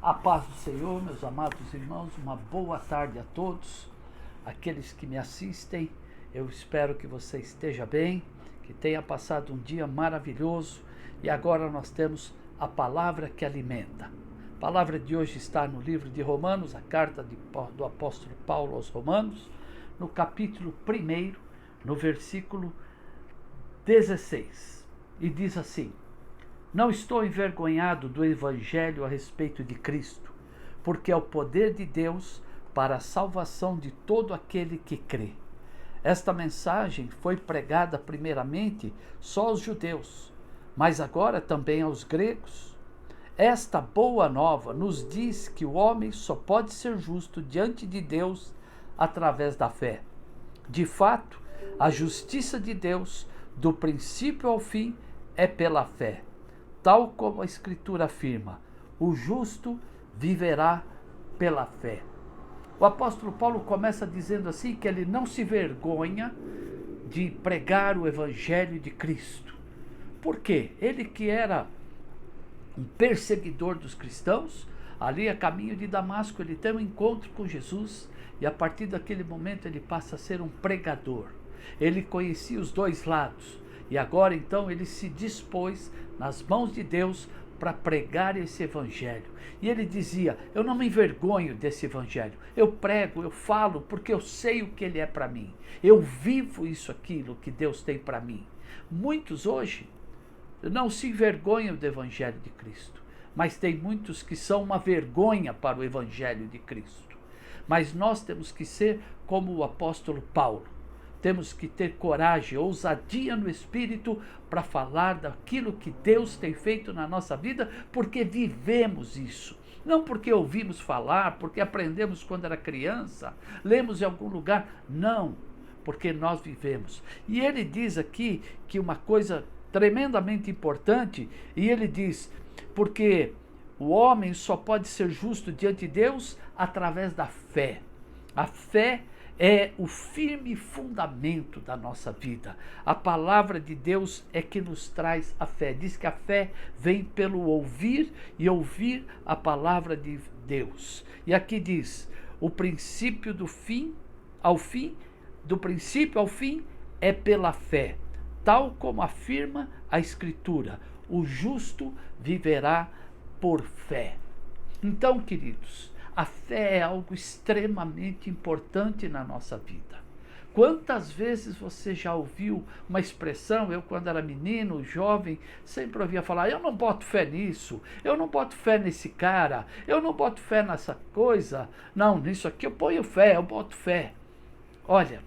A paz do Senhor, meus amados irmãos, uma boa tarde a todos, aqueles que me assistem. Eu espero que você esteja bem, que tenha passado um dia maravilhoso e agora nós temos a palavra que alimenta. A palavra de hoje está no livro de Romanos, a carta do apóstolo Paulo aos Romanos, no capítulo 1, no versículo 16, e diz assim: Não estou envergonhado do Evangelho a respeito de Cristo, porque é o poder de Deus para a salvação de todo aquele que crê. Esta mensagem foi pregada primeiramente só aos judeus, mas agora também aos gregos. Esta boa nova nos diz que o homem só pode ser justo diante de Deus através da fé. De fato, a justiça de Deus, do princípio ao fim, é pela fé. Tal como a Escritura afirma, o justo viverá pela fé. O apóstolo Paulo começa dizendo assim que ele não se vergonha de pregar o Evangelho de Cristo. Por quê? Ele que era um perseguidor dos cristãos, ali a caminho de Damasco, ele tem um encontro com Jesus e a partir daquele momento ele passa a ser um pregador. Ele conhecia os dois lados. E agora então ele se dispôs nas mãos de Deus para pregar esse evangelho. E ele dizia: eu não me envergonho desse evangelho. Eu prego, eu falo, porque eu sei o que ele é para mim. Eu vivo aquilo que Deus tem para mim. Muitos hoje não se envergonham do evangelho de Cristo, mas tem muitos que são uma vergonha para o evangelho de Cristo. Mas nós temos que ser como o apóstolo Paulo. Temos que ter coragem, ousadia no Espírito para falar daquilo que Deus tem feito na nossa vida, porque vivemos isso. Não porque ouvimos falar, porque aprendemos quando era criança, lemos em algum lugar. Não, porque nós vivemos. E ele diz aqui que uma coisa tremendamente importante, e ele diz, porque o homem só pode ser justo diante de Deus através da fé. A fé é o firme fundamento da nossa vida. A palavra de Deus é que nos traz a fé. Diz que a fé vem pelo ouvir e ouvir a palavra de Deus. E aqui diz, o princípio do fim ao fim, do princípio ao fim é pela fé. Tal como afirma a Escritura, o justo viverá por fé. Então, queridos, a fé é algo extremamente importante na nossa vida. Quantas vezes você já ouviu uma expressão? Eu, quando era menino, jovem, sempre ouvia falar: eu não boto fé nisso, eu não boto fé nesse cara, eu não boto fé nessa coisa. Não, nisso aqui eu ponho fé, eu boto fé. Olha,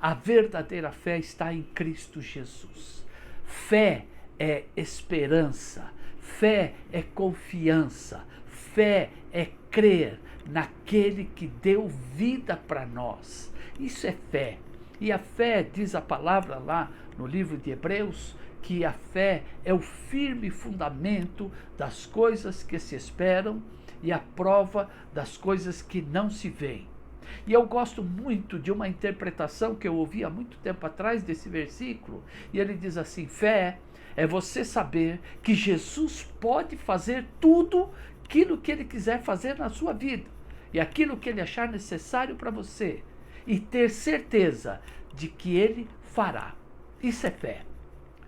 a verdadeira fé está em Cristo Jesus. Fé é esperança, fé é confiança, fé é crer naquele que deu vida para nós. Isso é fé. E a fé, diz a palavra lá no livro de Hebreus, que a fé é o firme fundamento das coisas que se esperam e a prova das coisas que não se veem. E eu gosto muito de uma interpretação que eu ouvi há muito tempo atrás desse versículo, e ele diz assim: fé é você saber que Jesus pode fazer tudo aquilo que ele quiser fazer na sua vida e aquilo que ele achar necessário para você, e ter certeza de que ele fará. Isso é fé.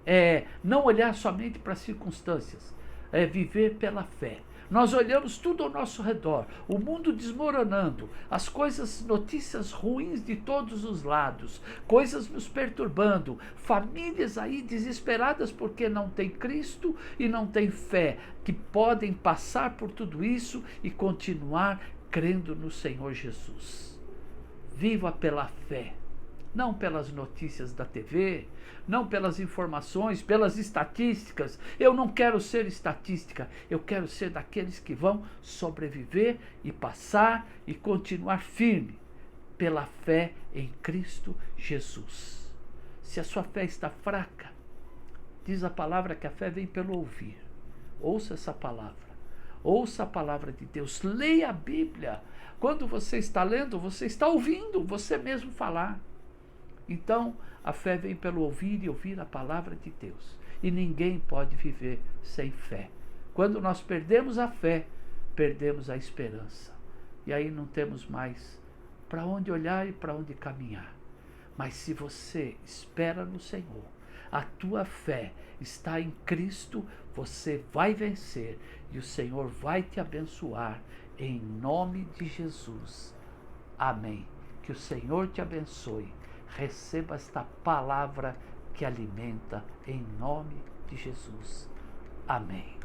É não olhar somente para as circunstâncias, é viver pela fé. Nós olhamos tudo ao nosso redor, o mundo desmoronando, as coisas, notícias ruins de todos os lados, coisas nos perturbando, famílias aí desesperadas porque não tem Cristo e não tem fé, que podem passar por tudo isso e continuar crendo no Senhor Jesus. Viva pela fé. Não pelas notícias da TV, não pelas informações, pelas estatísticas. Eu não quero ser estatística, eu quero ser daqueles que vão sobreviver e passar e continuar firme pela fé em Cristo Jesus. Se a sua fé está fraca, diz a palavra que a fé vem pelo ouvir. Ouça essa palavra. Ouça a palavra de Deus. Leia a Bíblia. Quando você está lendo, você está ouvindo você mesmo falar. Então, a fé vem pelo ouvir e ouvir a palavra de Deus. E ninguém pode viver sem fé. Quando nós perdemos a fé, perdemos a esperança. E aí não temos mais para onde olhar e para onde caminhar. Mas se você espera no Senhor, a tua fé está em Cristo, você vai vencer e o Senhor vai te abençoar em nome de Jesus. Amém. Que o Senhor te abençoe. Receba esta palavra que alimenta em nome de Jesus. Amém.